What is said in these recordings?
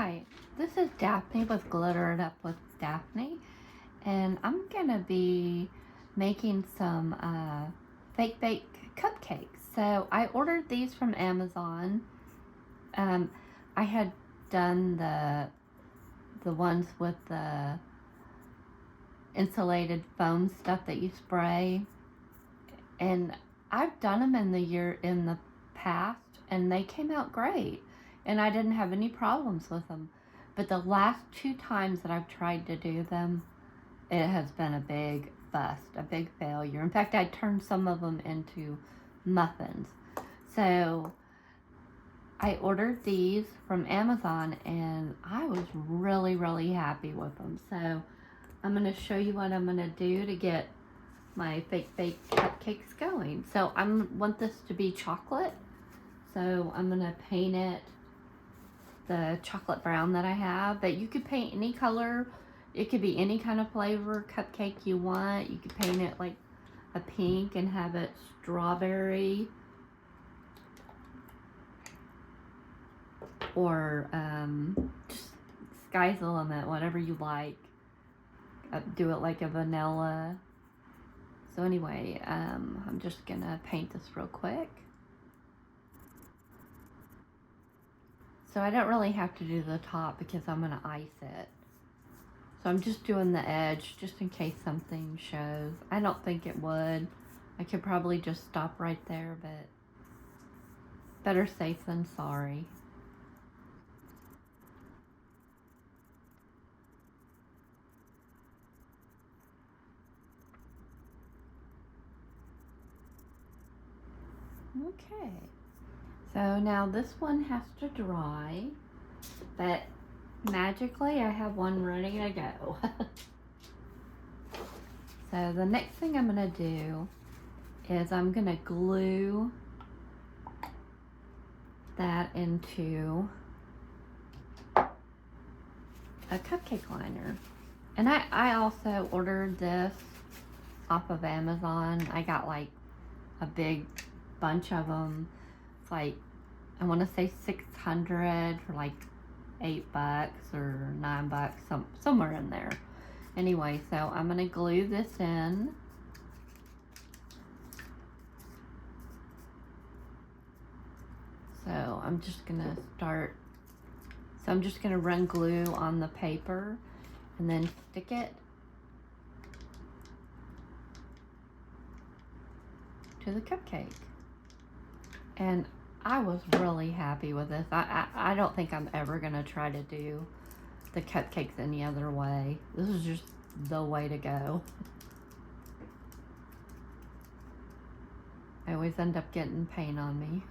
Hi, this is Daphne with Glitter It Up with Daphne, and I'm gonna be making some fake bake cupcakes. So I ordered these from Amazon. I had done the ones with the insulated foam stuff that you spray, and I've done them in the past, and they came out great, and I didn't have any problems with them. But the last 2 times that I've tried to do them, it has been a big bust, a big failure. In fact, I turned some of them into muffins. So I ordered these from Amazon, and I was really happy with them. So I'm going to show you what I'm going to do to get my fake bake cupcakes going. So I want this to be chocolate. So I'm going to paint it the chocolate brown that I have, but you could paint any color. It could be any kind of flavor cupcake you want. You could paint it like a pink and have it strawberry, or just sky's the limit, whatever you like. Do it like a vanilla. So anyway, I'm just gonna paint this real quick. So I don't really have to do the top because I'm gonna ice it. So I'm just doing the edge just in case something shows. I don't think it would. I could probably just stop right there, but better safe than sorry. Okay. So now this one has to dry, but magically I have one ready to go. So the next thing I'm going to do is I'm going to glue that into a cupcake liner. And I also ordered this off of Amazon. I got like a big bunch of them. It's like, I want to say 600 for like $8 or $9, somewhere in there. Anyway, so I'm going to glue this in. So I'm just going to start. So I'm just going to run glue on the paper and then stick it to the cupcake. And I was really happy with this. I don't think I'm ever going to try to do the cupcakes any other way. This is just the way to go. I always end up getting paint on me.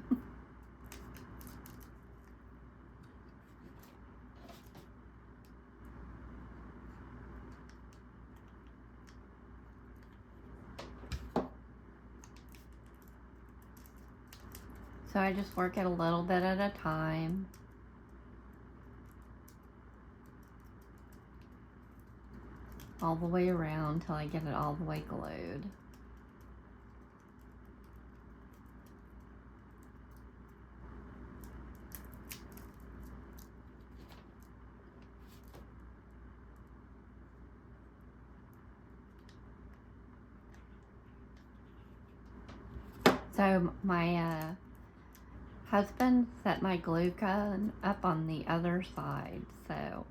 So I just work it a little bit at a time. All the way around till I get it all the way glued. So my husband set my glue gun up on the other side, so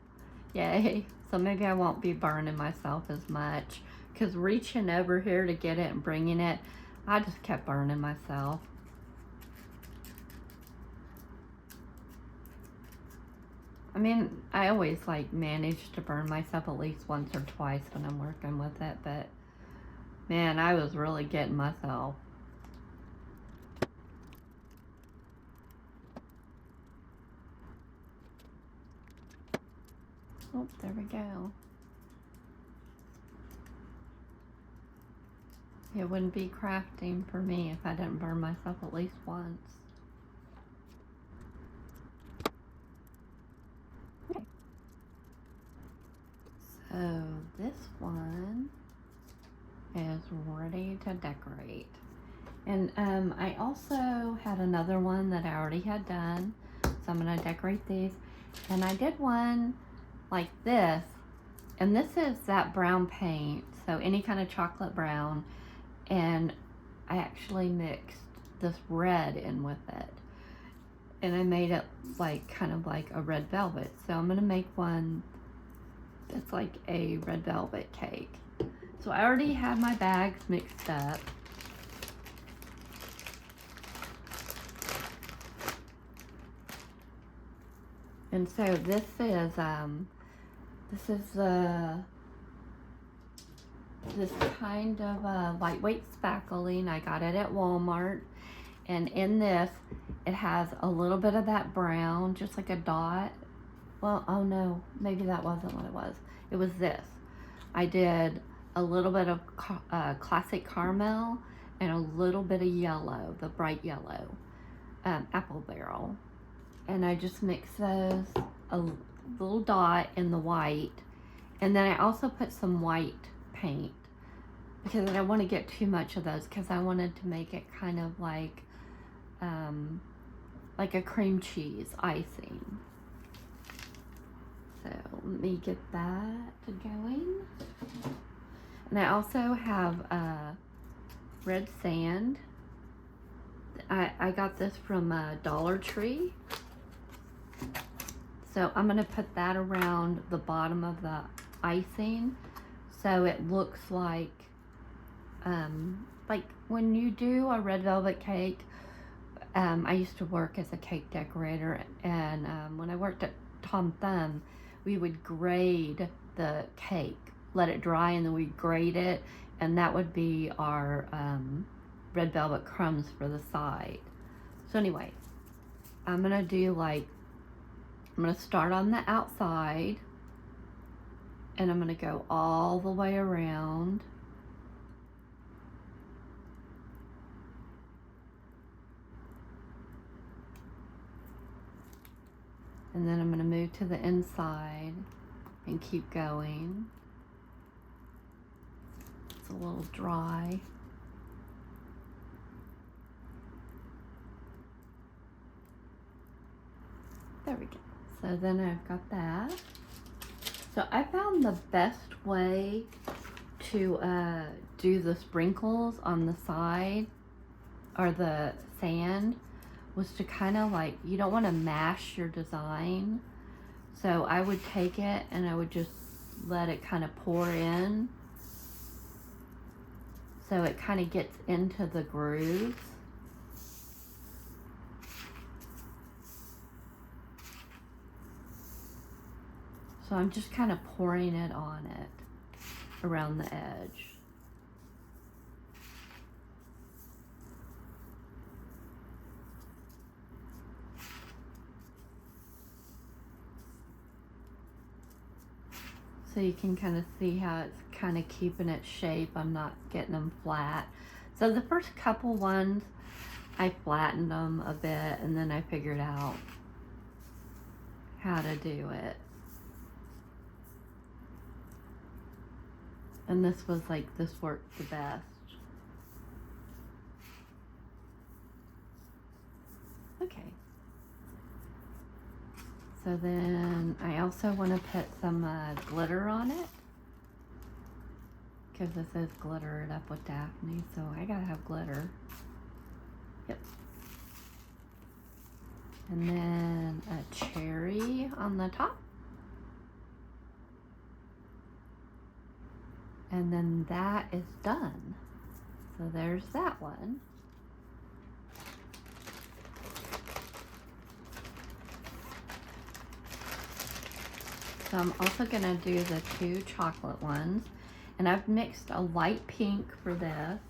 yay. So maybe I won't be burning myself as much, because reaching over here to get it and bringing it, I just kept burning myself. I mean, I always like manage to burn myself at least once or twice when I'm working with it, but man, I was really getting myself. Oh, there we go. It wouldn't be crafting for me if I didn't burn myself at least once. Okay. So this one is ready to decorate. And I also had another one that I already had done. So I'm going to decorate these. And I did one like this, and this is that brown paint, so any kind of chocolate brown, and I actually mixed this red in with it, and I made it like kind of like a red velvet. So I'm gonna make one that's like a red velvet cake. So I already have my bags mixed up. And so this is this kind of lightweight spackling. I got it at Walmart, and in this it has a little bit of that brown, just like a dot. Well, oh no, maybe that wasn't what it was. It was this. I did a little bit of classic caramel and a little bit of yellow, the bright yellow, apple barrel. And I just mixed those, a little dot in the white. And then I also put some white paint because I don't want to get too much of those, because I wanted to make it kind of like a cream cheese icing. So let me get that going. And I also have red sand. I got this from Dollar Tree. So I'm going to put that around the bottom of the icing, so it looks like when you do a red velvet cake. I used to work as a cake decorator, and when I worked at Tom Thumb, we would grade the cake, let it dry, and then we'd grade it, and that would be our red velvet crumbs for the side. So anyway, I'm going to start on the outside, and I'm going to go all the way around. And then I'm going to move to the inside and keep going. It's a little dry. There we go. So then I've got that. So I found the best way to do the sprinkles on the side, or the sand, was to kind of like, you don't want to mash your design. So I would take it and I would just let it kind of pour in, so it kind of gets into the grooves. So I'm just kind of pouring it on it around the edge. So you can kind of see how it's kind of keeping its shape. I'm not getting them flat. So the first couple ones, I flattened them a bit, and then I figured out how to do it. And this worked the best. Okay. So then I also want to put some glitter on it, because this is glittered up with Daphne, so I gotta have glitter. Yep. And then a cherry on the top. And then that is done. So there's that one. So I'm also gonna do the 2 chocolate ones. And I've mixed a light pink for this.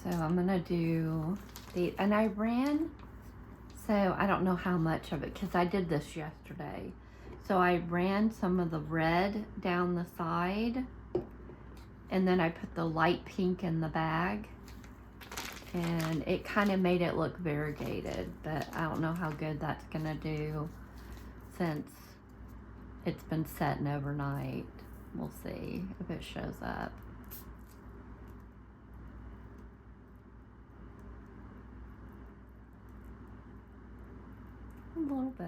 So I'm gonna do and I ran, so I don't know how much of it, because I did this yesterday. So I ran some of the red down the side, and then I put the light pink in the bag, and it kind of made it look variegated, but I don't know how good that's gonna do since it's been setting overnight. We'll see if it shows up. A little bit.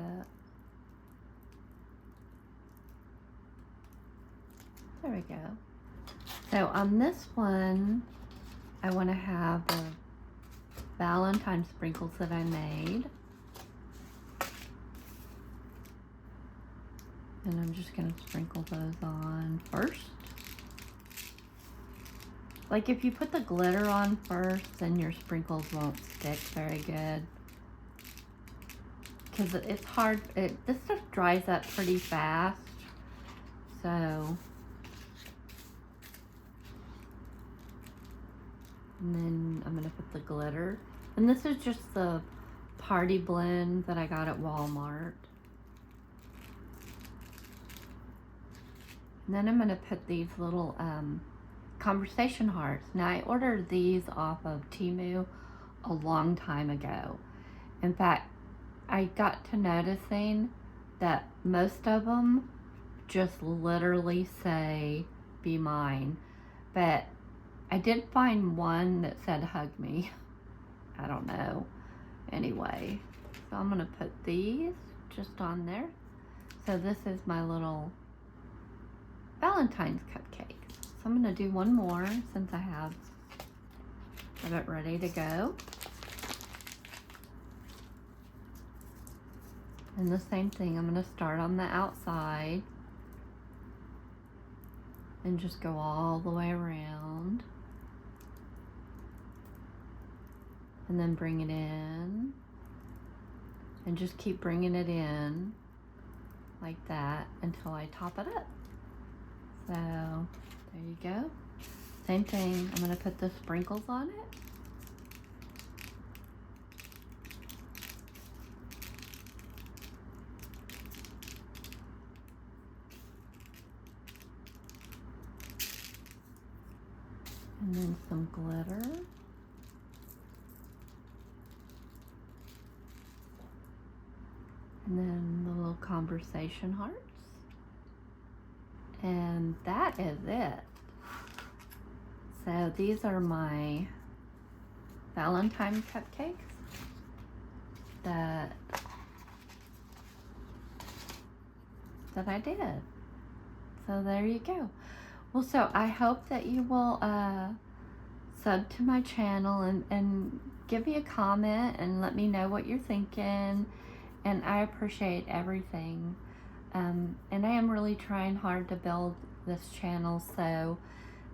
There we go. So on this one, I want to have the Valentine sprinkles that I made. And I'm just going to sprinkle those on first. Like if you put the glitter on first, then your sprinkles won't stick very good. Because it's hard, this stuff dries up pretty fast. So, and then I'm going to put the glitter. And this is just the party blend that I got at Walmart. And then I'm going to put these little conversation hearts. Now I ordered these off of Temu a long time ago. In fact, I got to noticing that most of them just literally say, "Be mine." But I did find one that said, "Hug me." I don't know. Anyway, so I'm going to put these just on there. So this is my little Valentine's cupcakes. So I'm going to do one more since I have it ready to go. And the same thing, I'm going to start on the outside and just go all the way around. And then bring it in. And just keep bringing it in like that until I top it up. So, there you go. Same thing, I'm going to put the sprinkles on it. And then some glitter. And then the little conversation hearts. And that is it. So these are my Valentine cupcakes that I did. So there you go. Well, so I hope that you will sub to my channel and give me a comment and let me know what you're thinking. And I appreciate everything. And I am really trying hard to build this channel, so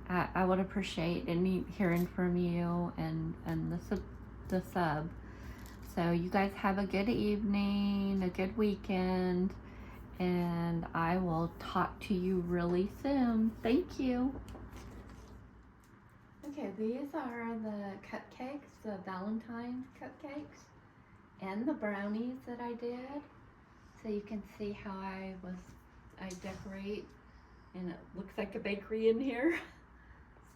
I would appreciate hearing from you and the sub. So you guys have a good evening, a good weekend, and I will talk to you really soon. Thank you. Okay, these are the cupcakes, the Valentine's cupcakes, and the brownies that I did. So you can see how I decorate, and it looks like a bakery in here.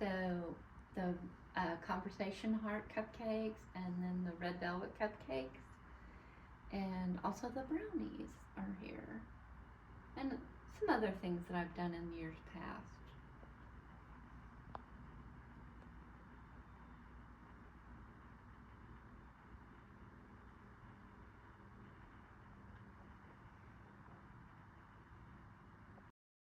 So the conversation heart cupcakes, and then the red velvet cupcakes, and also the brownies are here, and some other things that I've done in years past.